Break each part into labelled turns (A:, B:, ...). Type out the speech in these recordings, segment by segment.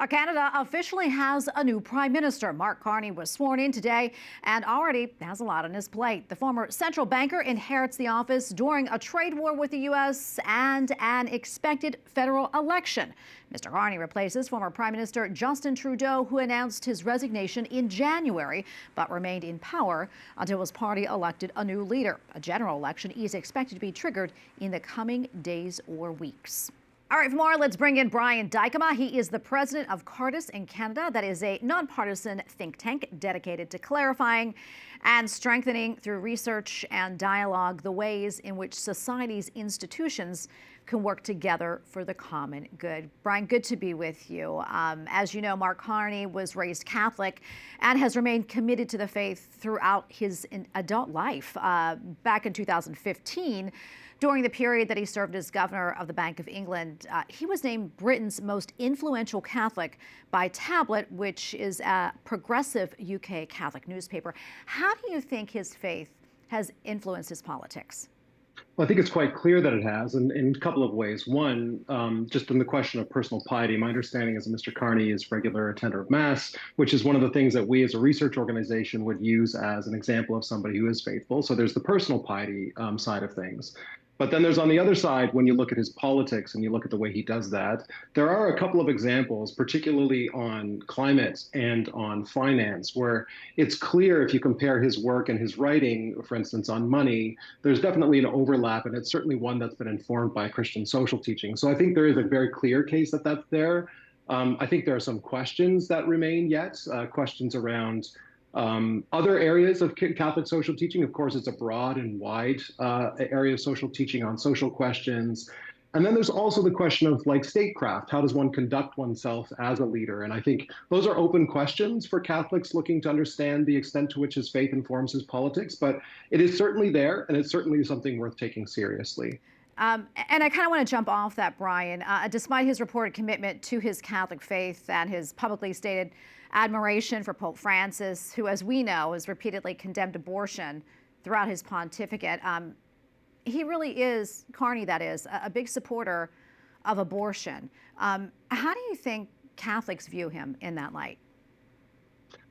A: Canada officially has a new prime minister. Mark Carney was sworn in today and already has a lot on his plate. The former central banker inherits the office during a trade war with the U.S. and an expected federal election. Mr. Carney replaces former Prime Minister Justin Trudeau, who announced his resignation in January, but remained in power until his party elected a new leader. A general election is expected to be triggered in the coming days or weeks. All right, for more, let's bring in Brian Dijkema. He is the president of Cardus in Canada. That is a non-partisan think tank dedicated to clarifying and strengthening through research and dialogue the ways in which society's institutions can work together for the common good. Brian, good to be with you. As you know, Mark Carney was raised Catholic and has remained committed to the faith throughout his adult life. Back in 2015, during the period that he served as governor of the Bank of England, he was named Britain's most influential Catholic by Tablet, which is a progressive UK Catholic newspaper. How do you think his faith has influenced his politics?
B: Well, I think it's quite clear that it has in a couple of ways. One, just in the question of personal piety, my understanding is that Mr. Carney is regular attender of Mass, which is one of the things that we as a research organization would use as an example of somebody who is faithful. So there's the personal piety side of things. But then there's on the other side, when you look at his politics and you look at the way he does that, there are a couple of examples, particularly on climate and on finance, where it's clear if you compare his work and his writing, for instance, on money, there's definitely an overlap, and it's certainly one that's been informed by Christian social teaching. So I think there is a very clear case that that's there. I think there are some questions that remain yet, questions around other areas of Catholic social teaching. Of course, it's a broad and wide area of social teaching on social questions. And then there's also the question of like statecraft. How does one conduct oneself as a leader? And I think those are open questions for Catholics looking to understand the extent to which his faith informs his politics. But it is certainly there, and it's certainly something worth taking seriously.
A: And I kind of want to jump off that, Brian. Despite his reported commitment to his Catholic faith and his publicly stated admiration for Pope Francis, who, as we know, has repeatedly condemned abortion throughout his pontificate, he really is, Carney that is, a big supporter of abortion. How do you think Catholics view him in that light?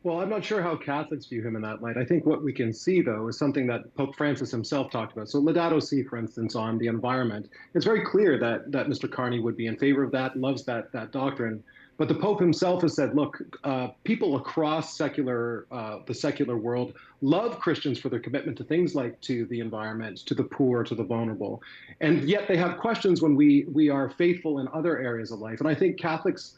B: Well, I'm not sure how Catholics view him in that light. I think what we can see, though, is something that Pope Francis himself talked about. So Laudato Si, for instance, on the environment, it's very clear that Mr. Carney would be in favor of that, loves that doctrine. But the Pope himself has said, look, people across the secular world love Christians for their commitment to things like to the environment, to the poor, to the vulnerable. And yet they have questions when we are faithful in other areas of life. And I think Catholics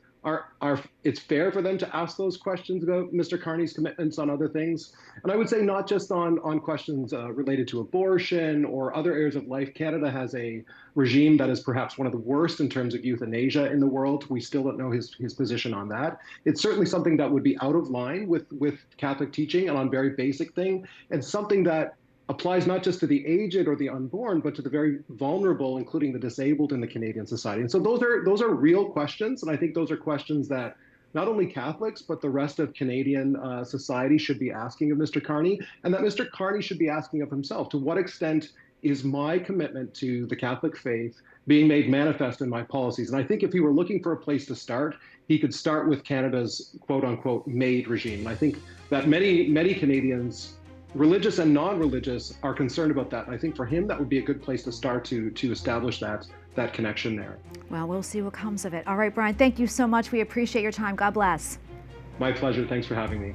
B: it's fair for them to ask those questions about Mr. Carney's commitments on other things. And I would say not just on questions related to abortion or other areas of life. Canada has a regime that is perhaps one of the worst in terms of euthanasia in the world. We still don't know his position on that. It's certainly something that would be out of line with Catholic teaching and on very basic thing, and something that applies not just to the aged or the unborn, but to the very vulnerable, including the disabled in the Canadian society. And so those are real questions, and I think those are questions that not only Catholics, but the rest of Canadian society should be asking of Mr. Carney, and that Mr. Carney should be asking of himself. To what extent is my commitment to the Catholic faith being made manifest in my policies? And I think if he were looking for a place to start, he could start with Canada's quote-unquote MAID regime. And I think that many Canadians, religious and non-religious, are concerned about that. And I think for him, that would be a good place to start to establish that connection there.
A: Well, we'll see what comes of it. All right, Brian, thank you so much. We appreciate your time. God bless.
B: My pleasure. Thanks for having me.